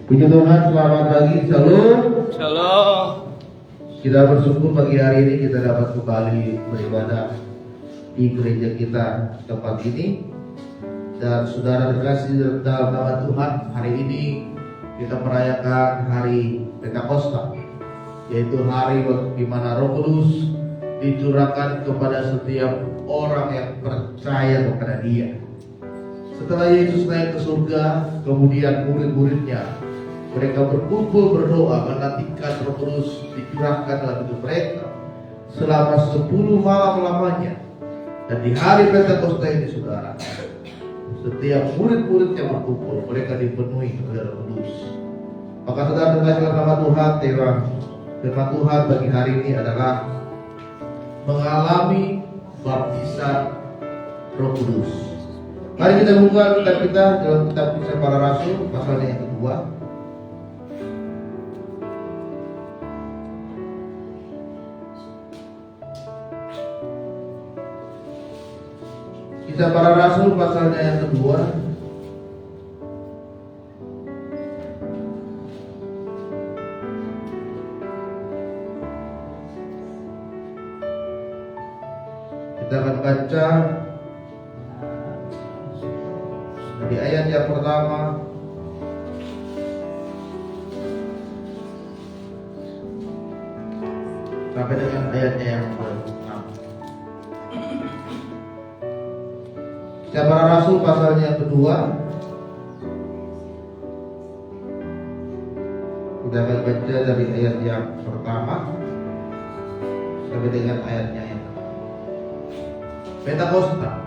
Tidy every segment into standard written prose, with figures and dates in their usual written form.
Puji Tuhan, selamat pagi, shalom. Shalom. Kita bersyukur pagi hari ini kita dapat kembali beribadah di gereja kita tempat ini. Dan saudara terkasih dalam nama Tuhan, hari ini kita merayakan hari Pentakosta, yaitu hari di mana Roh Kudus dicurahkan kepada setiap orang yang percaya kepada Dia. Setelah Yesus naik ke surga, kemudian murid-muridnya mereka berkumpul berdoa menantikan Roh Kudus dicurahkan dalam hidup mereka selama 10 malam lamanya. Dan di hari Pentakosta ini, saudara, setiap murid-murid yang berkumpul, mereka dipenuhi oleh Roh Kudus. Maka saudara terkasih dalam nama Tuhan, firman Tuhan bagi hari ini adalah mengalami baptisan Roh Kudus. Mari kita buka kitab kita dalam kitab Kisah Para Rasul pasalnya yang kedua. Kisah Para Rasul pasalnya yang kedua. Kita akan baca dari ayat yang pertama sampai dengan ayatnya yang ke-6. Kisah Para Rasul pasalnya yang kedua. Kita akan baca dari ayat yang pertama sampai dengan ayatnya yang ke-6. Pentakosta.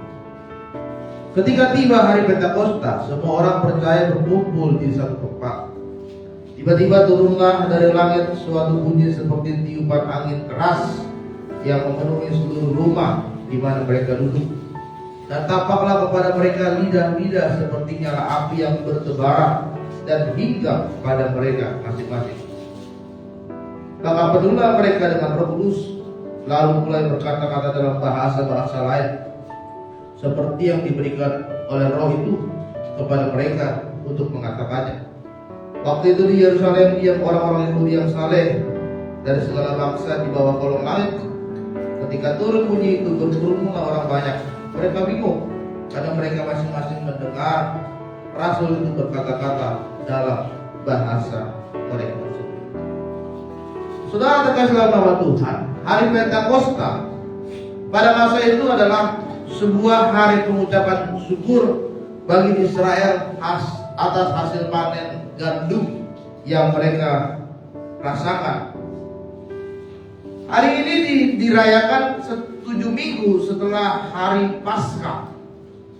Ketika tiba hari Pentakosta, semua orang percaya berkumpul di satu tempat. Tiba-tiba turunlah dari langit suatu bunyi seperti tiupan angin keras yang memenuhi seluruh rumah di mana mereka duduk. Dan tampaklah kepada mereka lidah-lidah seperti nyala api yang bertebaran dan hinggap pada mereka masing-masing. Maka penuhlah mereka dengan Roh Kudus, lalu mulai berkata-kata dalam bahasa-bahasa lain, seperti yang diberikan oleh Roh itu kepada mereka untuk mengatakannya. Waktu itu di Yerusalem diam orang-orang Yahudi yang saleh dari segala bangsa di bawah kolong langit. Ketika turun bunyi itu, berkerumunlah orang banyak. Mereka bingung karena mereka masing-masing mendengar Rasul itu berkata-kata dalam bahasa mereka sendiri. Saudara terkasih dalam nama Tuhan, hari Pentakosta pada masa itu adalah sebuah hari pengucapan syukur bagi Israel atas hasil panen gandum yang mereka rasakan. Hari ini dirayakan 7 minggu setelah hari Paskah.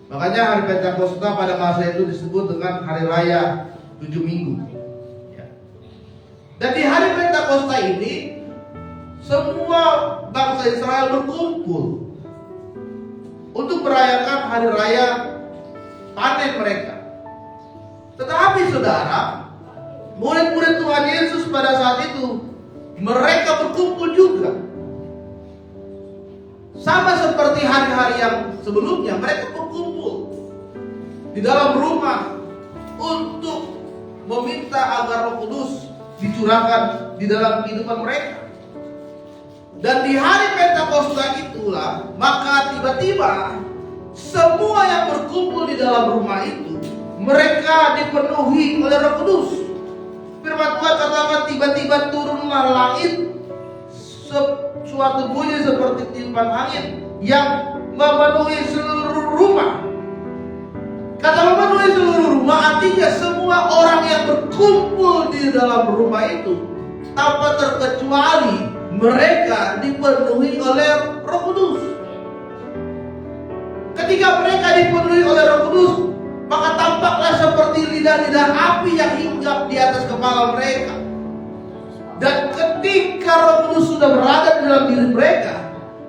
Makanya hari Pentakosta pada masa itu disebut dengan hari raya 7 minggu. Dan di hari Pentakosta ini semua bangsa Israel berkumpul untuk merayakan hari raya panen mereka. Tetapi saudara, murid-murid Tuhan Yesus pada saat itu mereka berkumpul juga. Sama seperti hari-hari yang sebelumnya, mereka berkumpul di dalam rumah untuk meminta agar Roh Kudus dicurahkan di dalam kehidupan mereka. Dan di hari Pentakosta itulah, maka tiba-tiba semua yang berkumpul di dalam rumah itu, mereka dipenuhi oleh Roh Kudus. Firman Tuhan katakan tiba-tiba turunlah langit suatu bunyi seperti tiupan angin yang memenuhi seluruh rumah. Kata memenuhi seluruh rumah artinya semua orang yang berkumpul di dalam rumah itu tanpa terkecuali mereka dipenuhi oleh Roh Kudus. Ketika mereka dipenuhi oleh Roh Kudus, maka tampaklah seperti lidah-lidah api yang hinggap di atas kepala mereka. Dan ketika Roh Kudus sudah berada di dalam diri mereka,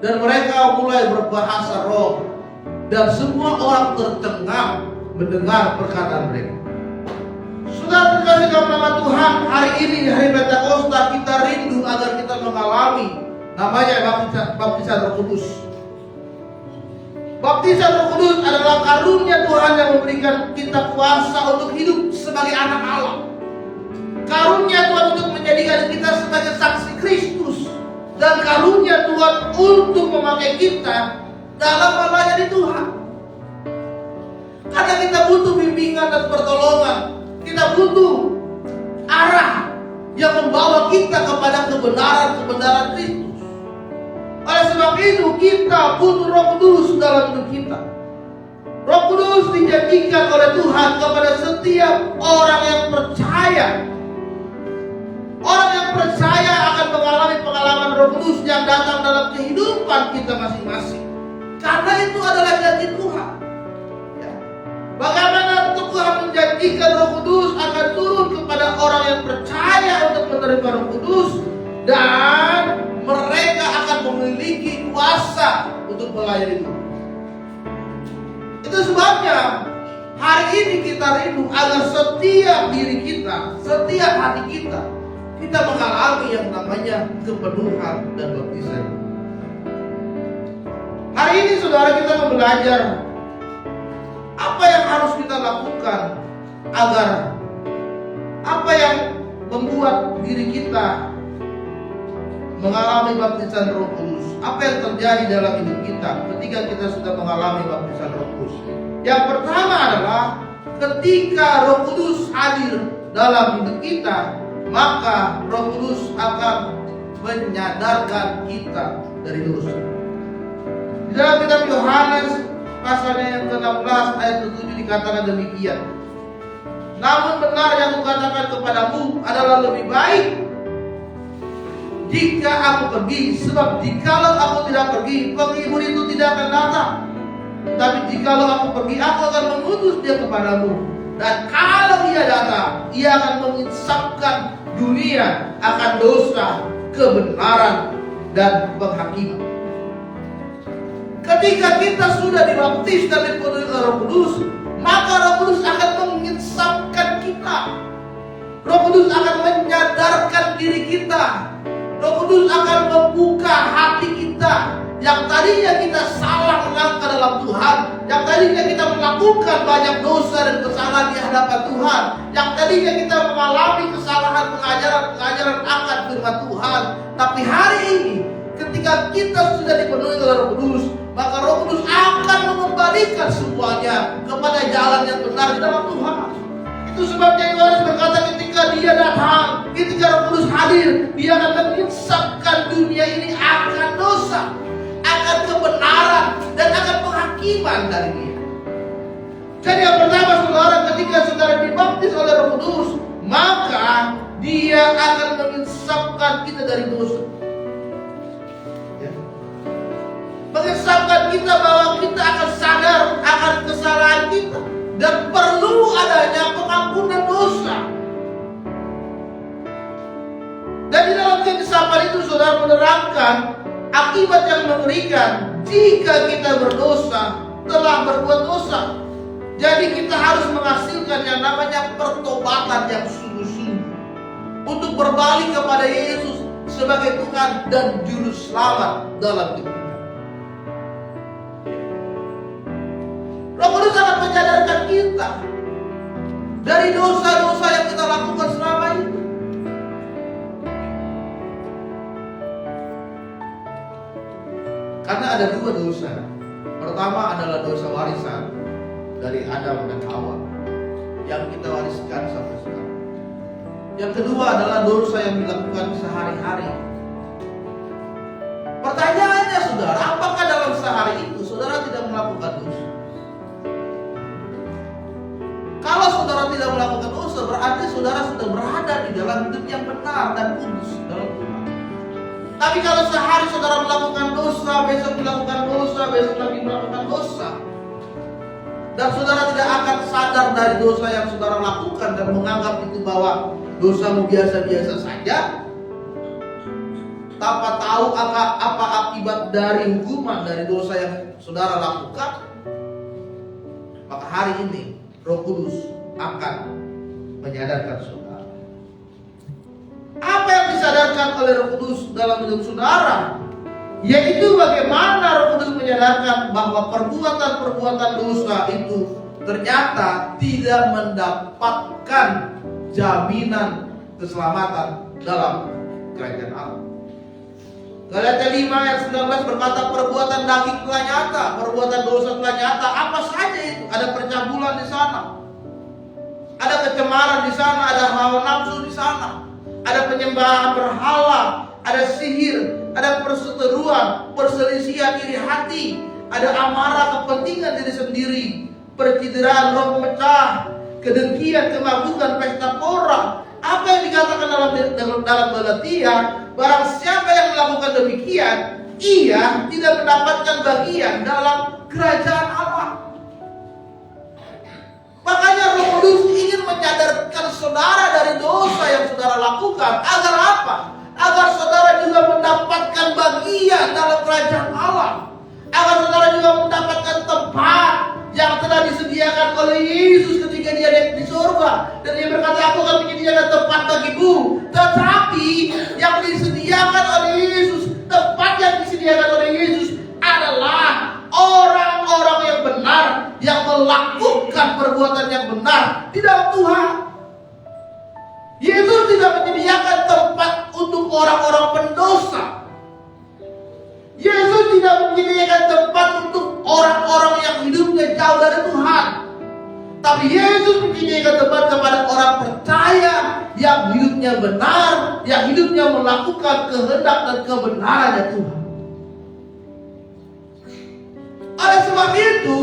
dan mereka mulai berbahasa roh, dan semua orang tercengang mendengar perkataan mereka. Saudara terkasih dalam nama Tuhan, hari ini hari Pentakosta kita rindu agar kita mengalami namanya baptisan Roh Kudus. Baptisan Roh Kudus adalah karunia Tuhan yang memberikan kita kuasa untuk hidup sebagai anak Allah. menjadikan kita sebagai saksi Kristus dan karunia Tuhan untuk memakai kita dalam melayani Tuhan. Karena kita butuh bimbingan dan pertolongan, kita butuh arah yang membawa kita kepada kebenaran Kristus. Oleh sebab itu kita butuh Roh Kudus dalam hidup kita. Roh Kudus dijanjikan oleh Tuhan kepada setiap orang yang percaya. Orang yang percaya akan mengalami pengalaman Roh Kudus yang datang dalam kehidupan kita masing-masing. Karena itu adalah janji Tuhan. Ya. Bagaimana Tuhan menjanjikan Roh Kudus akan turun kepada orang yang percaya untuk menerima Roh Kudus, dan mereka akan memiliki kuasa untuk melayani Tuhan. Itu sebabnya hari ini kita rindu agar setiap diri kita, setiap hati kita mengalami yang namanya kepenuhan dan baptisan. Hari ini saudara, kita mau belajar apa yang harus kita lakukan agar apa yang membuat diri kita mengalami baptisan Roh Kudus. Apa yang terjadi dalam hidup kita ketika kita sudah mengalami baptisan Roh Kudus? Yang pertama adalah ketika Roh Kudus hadir dalam hidup kita, maka Roh Kudus akan menyadarkan kita dari dosa. Di dalam kitab Yohanes pasalnya yang ke-16 ayat 7 dikatakan demikian. Namun benar yang kukatakan kepadamu adalah lebih baik jika aku pergi, sebab jikalau aku tidak pergi, penghibur itu tidak akan datang. Tapi jikalau aku pergi, aku akan mengutus dia kepadamu. Dan kalau dia datang, ia akan menginsafkan dunia akan dosa, kebenaran, dan penghakiman. Ketika kita sudah dibaptis dan dipenuhi oleh Roh Kudus, maka Roh Kudus akan menginsafkan kita. Roh Kudus akan menyadarkan diri kita. Roh Kudus akan membuka hati kita yang tadinya kita salah melangkah dalam Tuhan, yang tadinya kita melakukan banyak dosa dan kesalahan di hadapan Tuhan, yang tadinya kita mengalami kesalahan pengajaran akan firman Tuhan. Tapi hari ini ketika kita sudah dipenuhi oleh Roh Kudus, maka Roh Kudus akan mengembalikan semuanya kepada jalan yang benar di dalam Tuhan. Itu sebabnya Yohanes berkata ketika dia datang, ketika Roh Kudus hadir, dia akan menginsafkan dunia ini akan dosa, akan kebenaran, dan akan penghakiman dari dia. Jadi yang pertama saudara, ketika saudara dibaptis oleh Roh Kudus, maka dia akan menginsafkan kita dari dosa. Menginsafkan kita bahwa kita akan sadar akan kesalahan kita dan perlu adanya pengampunan dosa. Dan di dalam keinsapan itu saudara menerangkan akibat yang mengerikan jika kita berdosa, telah berbuat dosa. Jadi kita harus menghasilkan yang namanya pertobatan yang sungguh-sungguh untuk berbalik kepada Yesus sebagai Tuhan dan Juru Selamat dalam hidup kita. Roh Kudus akan menyadarkan kita dari dosa-dosa yang kita lakukan selama ini. Karena ada dua dosa. Pertama adalah dosa warisan dari Adam dan Hawa yang kita wariskan sampai sekarang. Yang kedua adalah dosa yang dilakukan sehari-hari. Pertanyaannya saudara, apakah dalam sehari itu saudara tidak melakukan dosa? Kalau saudara tidak melakukan dosa, berarti saudara sudah berada di dalam hidup yang benar dan kudus dalam Tuhan. Tapi kalau sehari saudara melakukan dosa, besok melakukan dosa, besok lagi melakukan dosa, dan saudara tidak akan sadar dari dosa yang saudara lakukan dan menganggap itu bahwa dosamu biasa-biasa saja, tanpa tahu apa akibat dari hukuman dari dosa yang saudara lakukan, maka hari ini Roh Kudus akan menyadarkan saudara. Apa yang disadarkan oleh Roh Kudus dalam hidup saudara? Yaitu bagaimana Roh Kudus menyadarkan bahwa perbuatan-perbuatan dosa itu ternyata tidak mendapatkan jaminan keselamatan dalam kerajaan Allah. Galatia 5 ayat 19 berkata, perbuatan daging telah nyata, perbuatan dosa telah nyata. Apa saja itu? Ada percabulan di sana, ada kecemaran di sana, ada hawa nafsu di sana, ada penyembahan berhala, ada sihir, ada perseteruan, perselisihan iri hati, ada amarah, kepentingan diri sendiri, percideraan, roh pemecah, kedengkian, kemabukan, pesta pora. Apa yang dikatakan dalam Galatia? Barang siapa yang melakukan demikian, ia tidak mendapatkan bagian dalam kerajaan Allah. Makanya Roh Kudus ingin menyadarkan saudara dari dosa yang saudara lakukan. Agar apa? Agar saudara juga mendapatkan bagian dalam kerajaan Allah. Agar saudara juga mendapatkan tempat yang telah disediakan oleh Yesus ketika dia naik di surga. Dan dia berkata, aku akan menyediakan tempat bagimu. Tetapi yang disediakan oleh Yesus, tempat yang disediakan oleh Yesus adalah orang-orang yang benar, yang melakukan perbuatan yang benar di dalam Tuhan. Yesus tidak menyediakan tempat untuk orang-orang pendosa. Yesus tidak menyediakan tempat untuk orang-orang yang hidupnya jauh dari Tuhan. Tapi Yesus menyediakan tempat kepada orang percaya yang hidupnya benar, yang hidupnya melakukan kehendak dan kebenarannya Tuhan. Oleh sebab itu,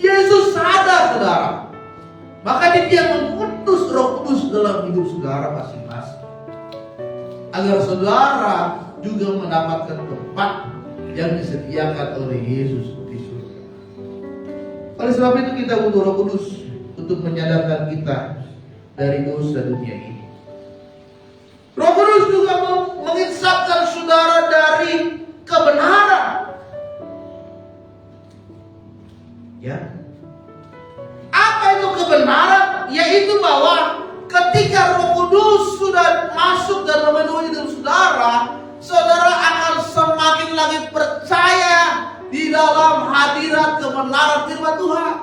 Yesus sadar, saudara. Makanya dia mengutus Roh Kudus dalam hidup saudara masing-masing, agar saudara juga mendapatkan tempat yang disediakan oleh Yesus di surga. Oleh sebab itu kita butuh Roh Kudus untuk menyadarkan kita dari dosa dunia ini. Roh Kudus juga menginsapkan saudara dari kebenaran. Ya. Apa itu kebenaran? Yaitu bahwa ketika Roh Kudus sudah masuk dan memenuhi hidup saudara, saudara akan semakin lagi percaya di dalam hadirat kebenaran firman Tuhan.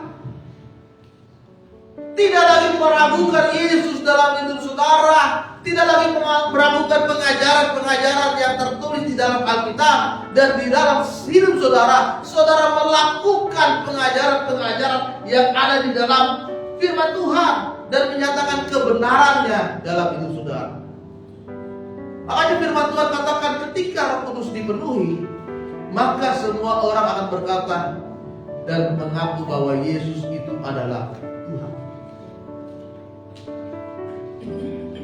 Tidak lagi meragukan Yesus dalam hidup saudara, tidak lagi meragukan pengajaran-pengajaran yang tertulis di dalam Alkitab dan di dalam hidup saudara. Saudara melakukan pengajaran-pengajaran yang ada di dalam firman Tuhan dan menyatakan kebenarannya dalam hidup saudara. Makanya firman Tuhan katakan ketika Roh Kudus dipenuhi, maka semua orang akan berkata dan mengaku bahwa Yesus itu adalah Tuhan.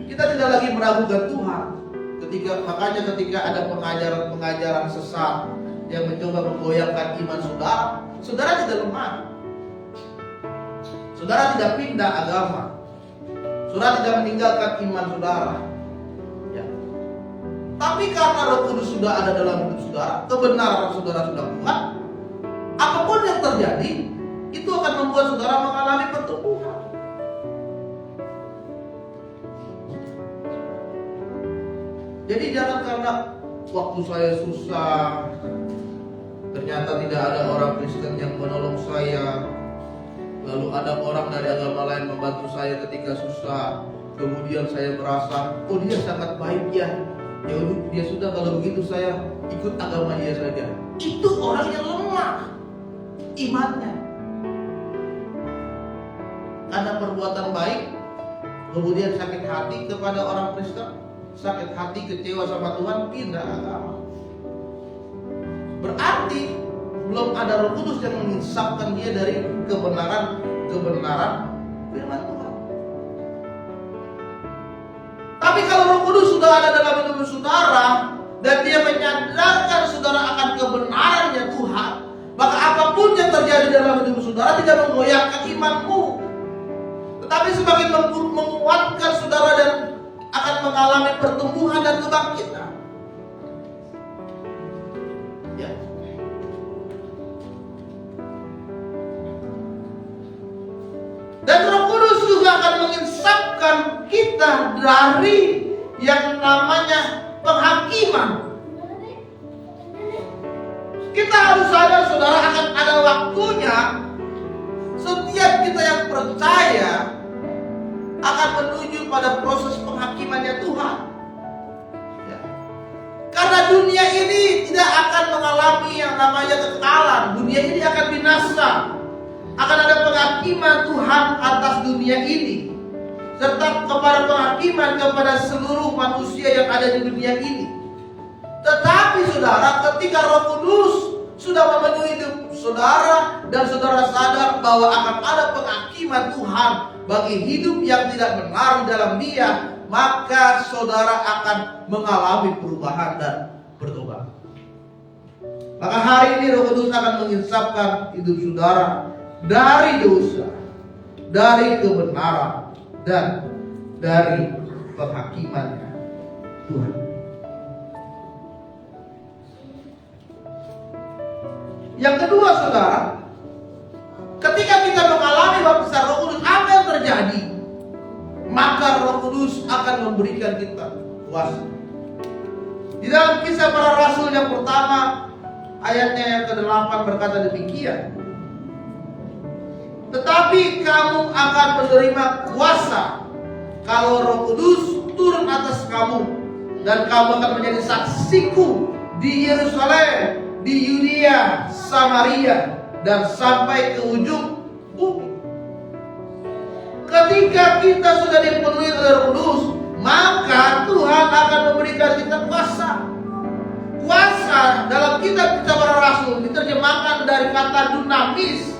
Kita tidak lagi meragukan Tuhan. Makanya ketika ada pengajaran-pengajaran sesat yang mencoba menggoyahkan iman saudara, saudara tidak lemah. Saudara tidak pindah agama. Saudara tidak meninggalkan iman saudara. Ya. Tapi karena Roh Kudus sudah ada dalam hidup saudara, kebenaran saudara sudah kuat, apapun yang terjadi, itu akan membuat saudara mengalami pertumbuhan. Jadi jangan karena waktu saya susah, ternyata tidak ada orang Kristen yang menolong saya, lalu ada orang dari agama lain membantu saya ketika susah, kemudian saya merasa, oh dia sangat baik ya, dia sudah, kalau begitu saya ikut agama dia saja. Itu orang yang lemah imannya, karena perbuatan baik kemudian sakit hati kepada orang Kristen, sakit hati, kecewa sama Tuhan, pindah agama. Berarti belum ada Roh Kudus yang menginsapkan dia dari kebenaran firman Tuhan. Tapi kalau Roh Kudus sudah ada dalam hidup saudara dan dia menyadarkan saudara akan kebenarannya Tuhan, maka apapun yang terjadi dalam hidup saudara tidak menggoyahkan imanmu, tetapi semakin menguatkan saudara dan akan mengalami pertumbuhan dan kebangkitan. Ya. Dan Roh Kudus juga akan menginsapkan kita dari yang namanya penghakiman. Kita harus sadar saudara akan ada waktunya setiap kita yang percaya akan menuju pada proses penghakiman. kehakimannya Tuhan. Ya. Karena dunia ini tidak akan mengalami yang namanya kekekalan. Dunia ini akan binasa. Akan ada penghakiman Tuhan atas dunia ini, serta kepada penghakiman kepada seluruh manusia yang ada di dunia ini. Tetapi saudara, ketika Roh Kudus sudah memenuhi hidup saudara dan saudara sadar bahwa akan ada penghakiman Tuhan bagi hidup yang tidak benar dalam Dia, maka saudara akan mengalami perubahan dan bertobat. Maka hari ini Roh Kudus akan menginsafkan hidup saudara dari dosa, dari kebenaran, dan dari penghakimannya Tuhan. Yang kedua saudara, ketika kita mengalami baptisan Roh Kudus, apa yang terjadi? Maka Roh Kudus akan memberikan kita kuasa. Di dalam Kisah Para Rasul yang pertama, ayatnya yang ke-8 berkata demikian. Tetapi kamu akan menerima kuasa kalau Roh Kudus turun atas kamu, dan kamu akan menjadi saksiku di Yerusalem, di Yudea, Samaria, dan sampai ke ujung bumi. Ketika kita sudah dipenuhi oleh Roh Kudus, maka Tuhan akan memberikan kita kuasa. Kuasa dalam kitab Para Rasul diterjemahkan dari kata dunamis,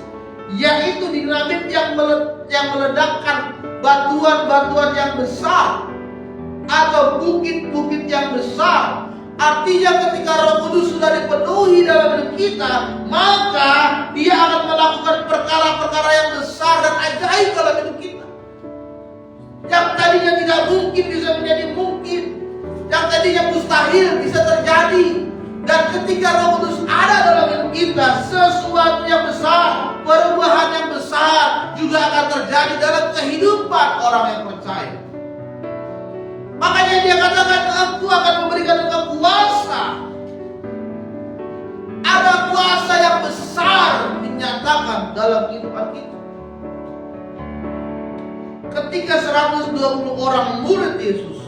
yaitu dinamit yang meledakkan batuan-batuan yang besar atau bukit-bukit yang besar. Artinya ketika Roh Kudus sudah dipenuhi dalam hidup kita, maka Dia akan melakukan perkara-perkara yang besar dan ajaib dalam hidup kita. Yang tadinya tidak mungkin bisa menjadi mungkin, yang tadinya mustahil bisa terjadi. Dan ketika Roh Kudus ada dalam hidup kita, sesuatu yang besar, perubahan yang besar juga akan terjadi dalam kehidupan orang yang percaya. Makanya Dia katakan, aku akan memberikan engkau kuasa. Ada kuasa yang besar dinyatakan dalam kehidupan kita. Ketika 120 orang murid Yesus,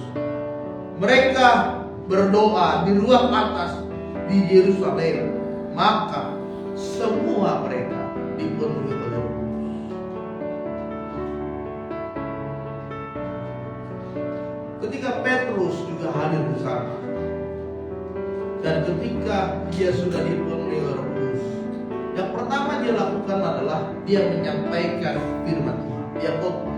mereka berdoa di ruang atas di Yerusalem, maka semua mereka dipenuhi oleh Roh Kudus. Ketika Petrus juga hadir di sana, dan ketika dia sudah dipenuhi oleh Roh Kudus, yang pertama dia lakukan adalah dia menyampaikan firman Tuhan. Dia khotbah.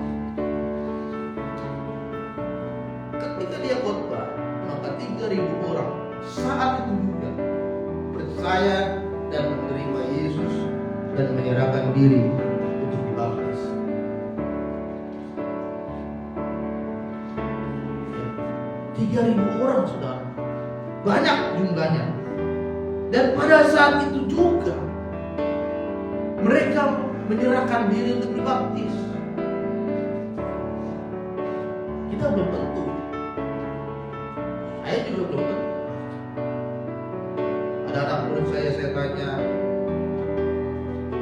Ketika dia khotbah, maka 3.000 orang saat itu juga percaya dan menerima Yesus dan menyerahkan diri untuk dibaptis. 3.000 orang saudara, banyak jumlahnya. Dan pada saat itu juga mereka menyerahkan diri untuk dibaptis. Kita belum tentu. Saya juga belum tentu. Ada anak murid saya tanya,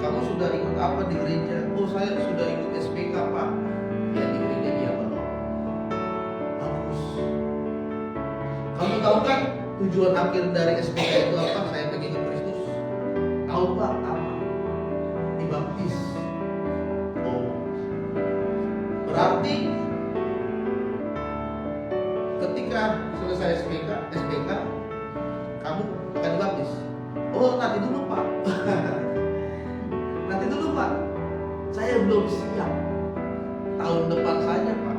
kamu sudah ikut apa di gereja? Oh, saya sudah ikut SPK Pak. Ya, di gereja dia belum. Bagus. Kamu tahu kan tujuan akhir dari SPK itu apa? Saya pengen ke Kristus. Tahu Pak? Apa? Dibaptis. Oh, berarti ketika selesai SPK, kamu akan dibaptis. Oh, nanti dulu Pak. Nanti dulu Pak. Saya belum siap. Tahun depan saja Pak.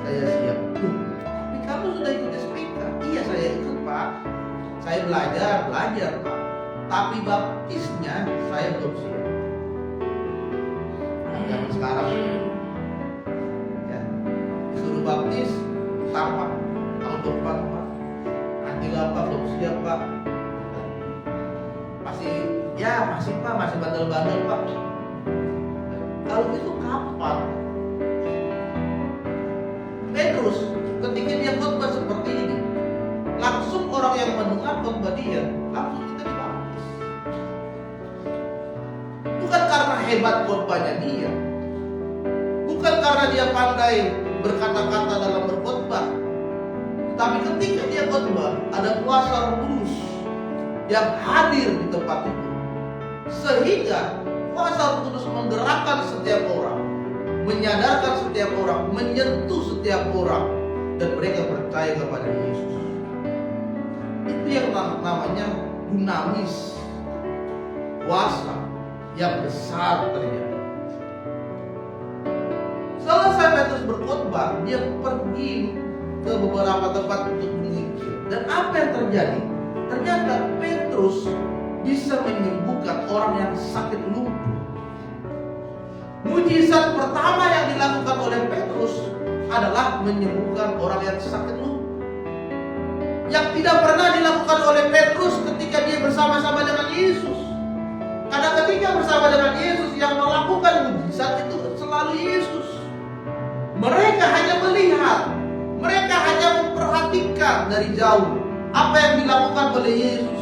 Saya siap. Tapi kamu sudah ikut SPK? Iya, saya ikut Pak. Saya belajar Pak. Tapi baptisnya saya belum siap. Nah, zaman sekarang ya, disuruh baptis Pak, tahun depan Pak. Nanti lah Pak, belum siap Pak. Masih Pak, masih bandel-bandel Pak. Kalau itu kapan? Petrus ketika dia khotbah seperti ini, langsung orang yang mendengar khotbah dia langsung kita dibaptis. Bukan karena hebat khotbahnya dia, bukan karena dia pandai berkata-kata dalam berkhotbah, ada kuasa Roh Kudus yang hadir di tempat itu, sehingga kuasa Roh Kudus menggerakkan setiap orang, menyadarkan setiap orang, menyentuh setiap orang, dan mereka percaya kepada Yesus. Itu yang namanya dinamis, kuasa yang besar terjadi. Selesai Petrus berkhotbah, dia pergi ke beberapa tempat untuk menginjil. Dan apa yang terjadi? Ternyata Petrus bisa menyembuhkan orang yang sakit lumpuh. Mujizat pertama yang dilakukan oleh Petrus adalah menyembuhkan orang yang sakit lumpuh, yang tidak pernah dilakukan oleh Petrus ketika dia bersama-sama dengan Yesus. Karena ketika bersama dengan Yesus, yang melakukan mujizat itu selalu Yesus. Mereka hanya melihat, mereka hanya memperhatikan dari jauh apa yang dilakukan oleh Yesus.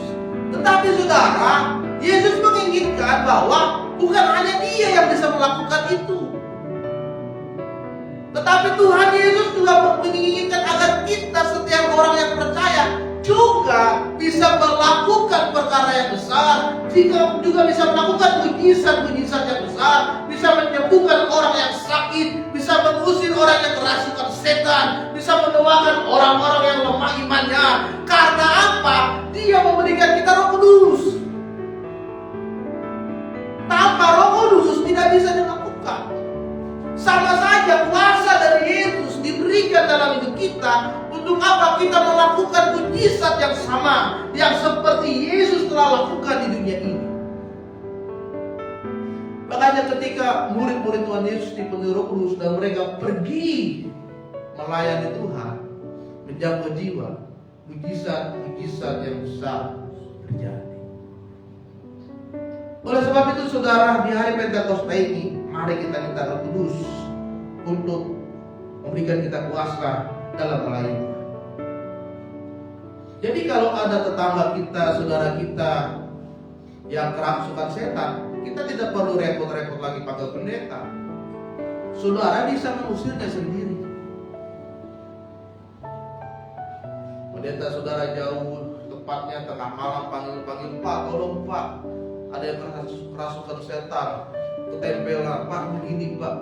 Tetapi saudara, Yesus menginginkan bahwa bukan hanya dia yang bisa melakukan itu, tetapi Tuhan Yesus juga menginginkan agar kita, setiap orang yang percaya, juga bisa melakukan perkara yang besar, juga bisa melakukan mujizat-mujizat yang besar, bisa menyembuhkan orang yang sakit, bisa mengusir orang yang kerasukan setan, bisa mendoakan orang-orang yang lemah imannya. Karena apa? Dia memberikan kita Roh Kudus. Tanpa Roh Kudus tidak bisa dilakukan. Sama saja kuasa dari Yesus diberikan dalam hidup kita. Untuk apa? Kita melakukan mujizat yang sama, yang seperti Yesus telah lakukan di dunia ini. Makanya ketika murid-murid Tuhan Yesus dipenuhi Roh Kudus dan mereka pergi melayani Tuhan, menjangkau jiwa, mujizat-mujizat yang besar terjadi. Oleh sebab itu saudara, di hari Pentakosta ini, mari kita minta Roh Kudus untuk memberikan kita kuasa dalam melayani. Jadi kalau ada tetangga kita, saudara kita yang kerasukan setan, kita tidak perlu repot-repot lagi panggil pendeta. Saudara bisa mengusirnya sendiri. Pendeta saudara jauh, tepatnya tengah malam panggil-panggil, Pak, tolong Pak, ada yang kerasukan setan, ketempelan, Pak begini Pak.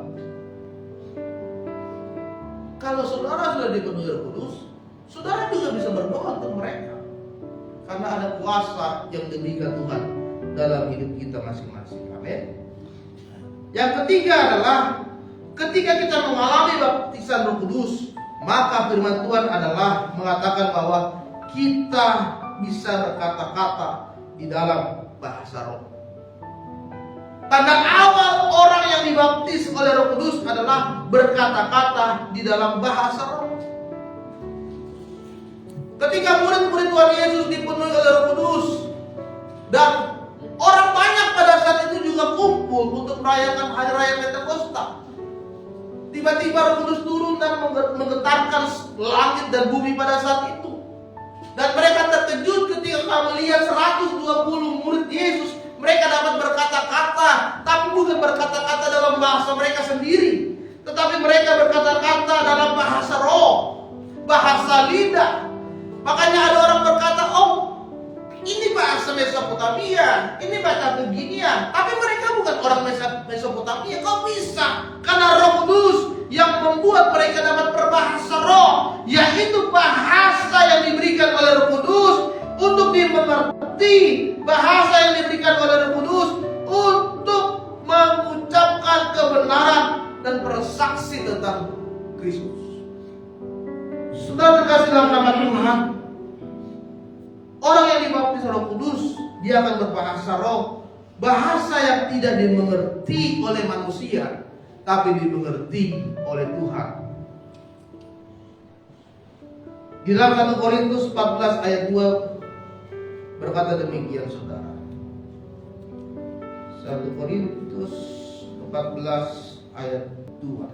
Kalau saudara sudah dipenuhi Roh Kudus, saudara juga bisa berdoa untuk mereka, karena ada kuasa yang diberikan Tuhan dalam hidup kita masing-masing. Amin. Yang ketiga adalah ketika kita mengalami baptisan Roh Kudus, maka firman Tuhan adalah mengatakan bahwa kita bisa berkata-kata di dalam bahasa roh. Tanda awal orang yang dibaptis oleh Roh Kudus adalah berkata-kata di dalam bahasa roh. Ketika murid-murid Tuhan Yesus dipenuhi oleh Roh Kudus dan orang banyak pada saat itu juga kumpul untuk merayakan hari raya Pentakosta, tiba-tiba Roh Kudus turun dan menggetarkan langit dan bumi pada saat itu. Dan mereka terkejut ketika melihat 120 murid Yesus. Mereka dapat berkata-kata, tapi bukan berkata-kata dalam bahasa mereka sendiri, tetapi mereka berkata-kata dalam bahasa roh, bahasa lidah. Makanya ada orang berkata, oh ini bahasa Mesopotamia, ini bahasa beginian. Tapi mereka bukan orang Mesopotamia. Kok bisa? Karena Roh Kudus yang membuat mereka dapat berbahasa roh, yaitu bahasa yang diberikan oleh Roh Kudus untuk dimengerti, bahasa yang diberikan oleh Roh Kudus untuk mengucapkan kebenaran dan bersaksi tentang Kristus. Saudara terkasih dalam nama Tuhan, orang yang dibaptis Roh Kudus, dia akan berbahasa roh, bahasa yang tidak dimengerti oleh manusia, tapi dimengerti oleh Tuhan. Di dalam 1 Korintus 14 ayat 2 berkata demikian saudara. 1 Korintus 14 ayat 2.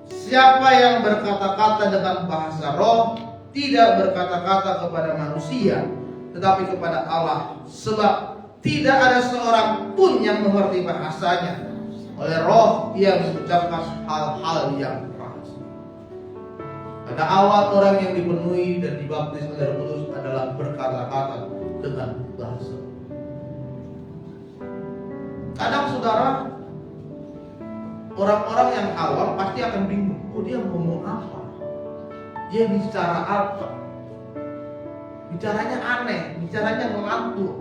Siapa yang berkata-kata dengan bahasa roh tidak berkata-kata kepada manusia, tetapi kepada Allah, sebab tidak ada seorang pun yang mengerti bahasanya. Oleh roh ia mengucapkan hal-hal yang rahasia. Pada awal orang yang dipenuhi dan dibaptis oleh Roh Kudus adalah berkata-kata dengan bahasa. Kadang saudara, orang-orang yang awam pasti akan bingung. Oh, dia ngomong apa? Dia bicara apa? Bicaranya aneh, bicaranya ngelantur,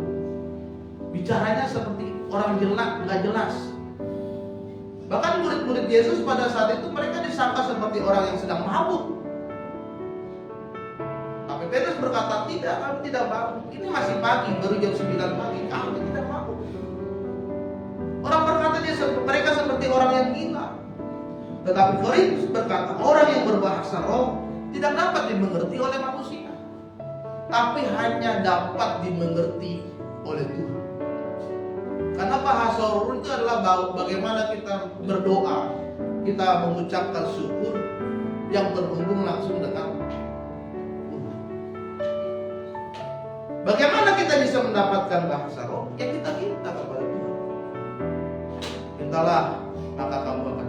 bicaranya seperti orang nggak jelas. Bahkan murid-murid Yesus pada saat itu mereka disangka seperti orang yang sedang mabuk. Tapi Petrus berkata, tidak, kami tidak mabuk. Ini masih pagi, baru jam 9 pagi, kami tidak mabuk. Orang berkata mereka seperti orang yang gila. Tetapi Korintus berkata, orang yang berbahasa roh tidak dapat dimengerti oleh manusia, tapi hanya dapat dimengerti oleh Tuhan. Karena bahasa roh itu adalah bagaimana kita berdoa, kita mengucapkan syukur yang terhubung langsung dengan Tuhan. Bagaimana kita bisa mendapatkan bahasa roh? Ya kita minta kepada Tuhan. Mintalah, maka kamu akan,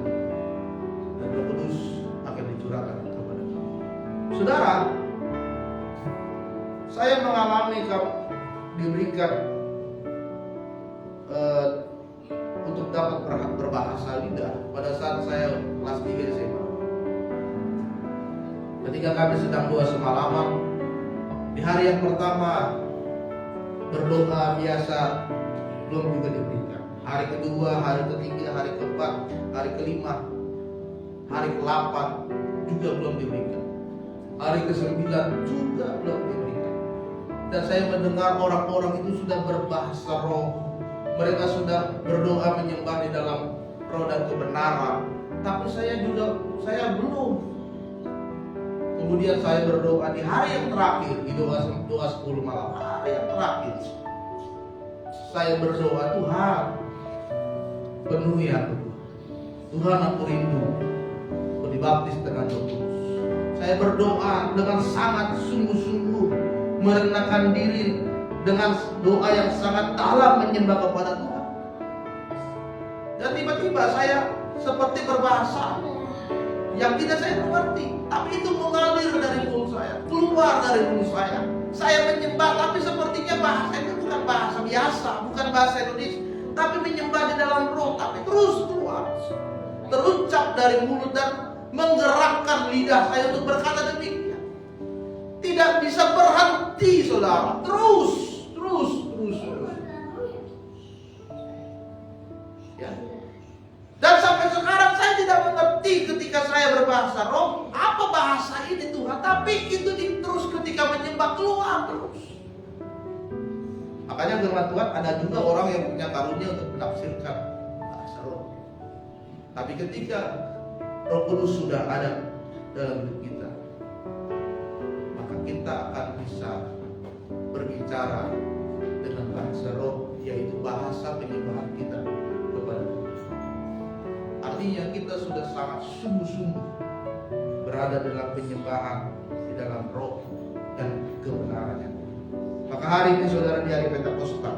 dan Roh Kudus akan dicurahkan kepada kamu. Saudara, saya mengalami diberikan untuk dapat berbahasa lidah pada saat saya kelas 3 SMA. Ketika kami sedang doa semalaman, di hari yang pertama berdoa biasa belum juga diberikan. Hari kedua, hari ketiga, hari keempat, hari kelima, hari ke-8 juga belum diberikan. Hari ke-9 juga belum diberikan. Dan saya mendengar orang-orang itu sudah berbahasa roh. Mereka sudah berdoa menyembah di dalam roh dan kebenaran. Tapi saya belum. Kemudian saya berdoa di hari yang terakhir, di doa 10 malam, hari yang terakhir. Saya berdoa, Tuhan, penuhi aku. Tuhan, aku rindu aku dibaptis dengan Roh Kudus. Saya berdoa dengan sangat sungguh-sungguh, merendahkan diri dengan doa yang sangat dalam menyembah kepada Tuhan. Dan tiba-tiba saya seperti berbahasa yang tidak saya mengerti, tapi itu mengalir dari mulut saya, keluar dari mulut saya. Saya menyembah, tapi sepertinya bahasa itu bukan bahasa biasa, bukan bahasa Indonesia, tapi menyembah di dalam roh, tapi terus keluar, terucap dari mulut dan menggerakkan lidah saya untuk berkata demikian. Tidak bisa berhenti, saudara, terus. Ya. Dan sampai sekarang saya tidak mengerti ketika saya berbahasa roh, apa bahasa ini Tuhan, tapi itu terus ketika menyembah keluar terus. Makanya firman Tuhan, ada juga orang yang punya karunia untuk menafsirkan bahasa roh. Tapi ketika Roh Kudus sudah ada dalam hidup kita, maka kita akan bisa berbicara dengan bahasa roh, yaitu bahasa penyembahan kita kepada Tuhan. Artinya kita sudah sangat sungguh-sungguh berada dalam penyembahan di dalam roh dan kebenarannya. Maka hari ini saudara, di hari Pentakosta,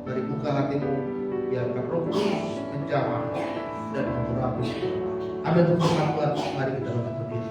mari buka hatimu, biarkan Roh Kudus menjamah dan mengurapi. Amin. Tuhan, mari kita berdiri.